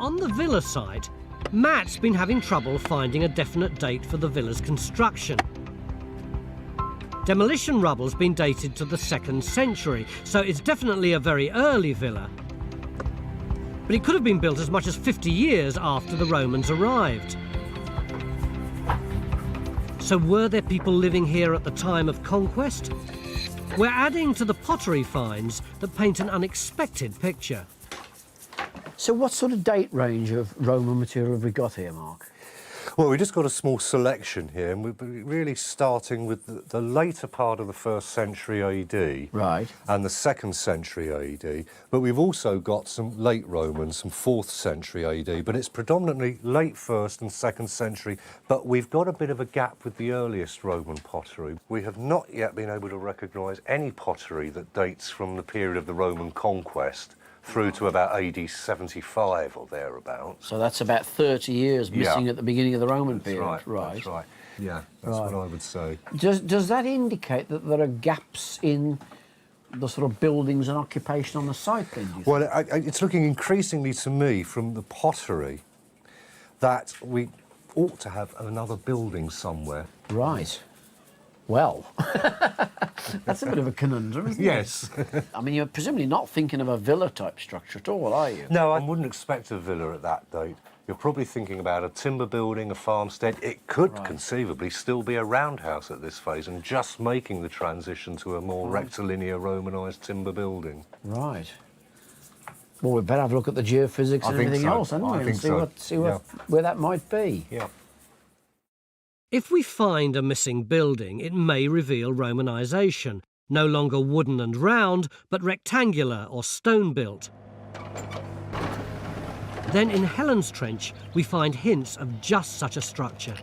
On the villa site, Matt's been having trouble finding a definite date for the villa's construction. Demolition rubble's been dated to the 2nd century, so it's definitely a very early villa. But it could have been built as much as 50 years after the Romans arrived. So were there people living here at the time of conquest? We're adding to the pottery finds that paint an unexpected picture. So what sort of date range of Roman material have we got here, Mark? Well, we've just got a small selection here, and we're really starting with the later part of the 1st century AD. Right. And the 2nd century AD. But we've also got some late Roman, some 4th century AD, but it's predominantly late 1st and 2nd century. But we've got a bit of a gap with the earliest Roman pottery. We have not yet been able to recognise any pottery that dates from the period of the Roman conquest through to about AD 75 or thereabouts. So that's about 30 years missing at the beginning of the Roman period. Right, that's right. Yeah, that's what I would say. Does that indicate that there are gaps in the sort of buildings and occupation on the site then, do you think? Well, it's looking increasingly to me from the pottery that we ought to have another building somewhere. Right. Well, that's a bit of a conundrum, isn't it? Yes. I mean, you're presumably not thinking of a villa-type structure at all, are you? No, I wouldn't expect a villa at that date. You're probably thinking about a timber building, a farmstead. It could conceivably still be a roundhouse at this phase and just making the transition to a more rectilinear Romanised timber building. Right. Well, we'd better have a look at the geophysics and everything else, hadn't we? I think so. See where that might be. Yeah. If we find a missing building, it may reveal Romanisation, no longer wooden and round, but rectangular or stone-built. Then in Helen's Trench, we find hints of just such a structure.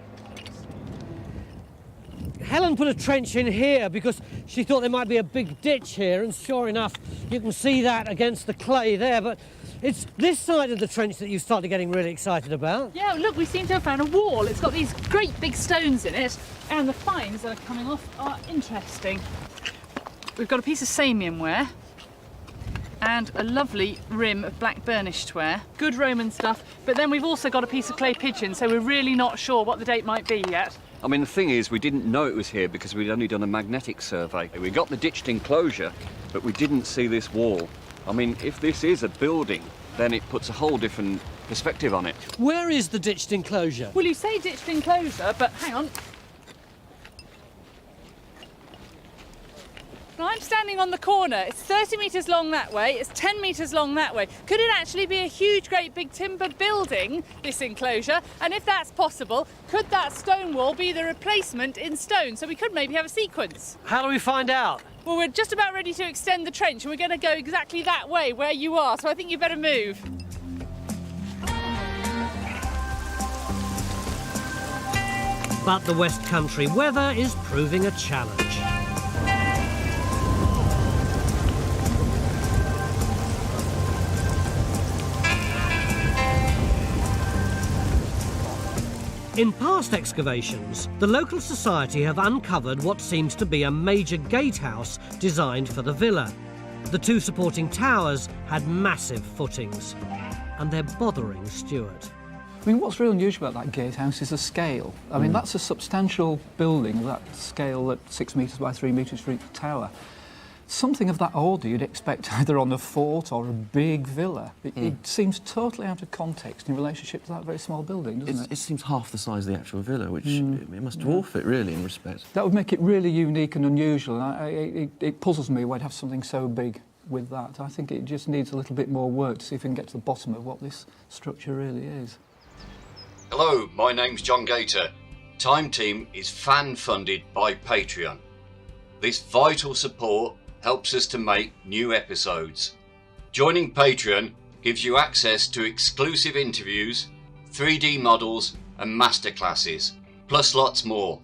Helen put a trench in here because she thought there might be a big ditch here, and sure enough, you can see that against the clay there, but it's this side of the trench that you started getting really excited about. Yeah, look, we seem to have found a wall. It's got these great big stones in it, and the finds that are coming off are interesting. We've got a piece of Samian ware and a lovely rim of black burnished ware. Good Roman stuff, but then we've also got a piece of clay pigeon, so we're really not sure what the date might be yet. I mean, the thing is, we didn't know it was here because we'd only done a magnetic survey. We got the ditched enclosure, but we didn't see this wall. I mean, if this is a building, then it puts a whole different perspective on it. Where is the ditched enclosure? Well, you say ditched enclosure, but hang on. Now, I'm standing on the corner. It's 30 metres long that way, it's 10 metres long that way. Could it actually be a huge, great big timber building, this enclosure? And if that's possible, could that stone wall be the replacement in stone? So we could maybe have a sequence. How do we find out? Well, we're just about ready to extend the trench and we're going to go exactly that way where you are, so I think you better move. But the West Country weather is proving a challenge. In past excavations, the local society have uncovered what seems to be a major gatehouse designed for the villa. The two supporting towers had massive footings, and they're bothering Stuart. I mean, what's really unusual about that gatehouse is the scale. I mean, that's a substantial building, that scale at 6 metres by 3 metres for each tower. Something of that order you'd expect either on a fort or a big villa. It seems totally out of context in relationship to that very small building, doesn't it? It seems half the size of the actual villa, which it must dwarf it, really, in respect. That would make it really unique and unusual. It puzzles me why I'd have something so big with that. I think it just needs a little bit more work to see if we can get to the bottom of what this structure really is. Hello, my name's John Gator. Time Team is fan-funded by Patreon. This vital support helps us to make new episodes. Joining Patreon gives you access to exclusive interviews, 3D models and masterclasses, plus lots more.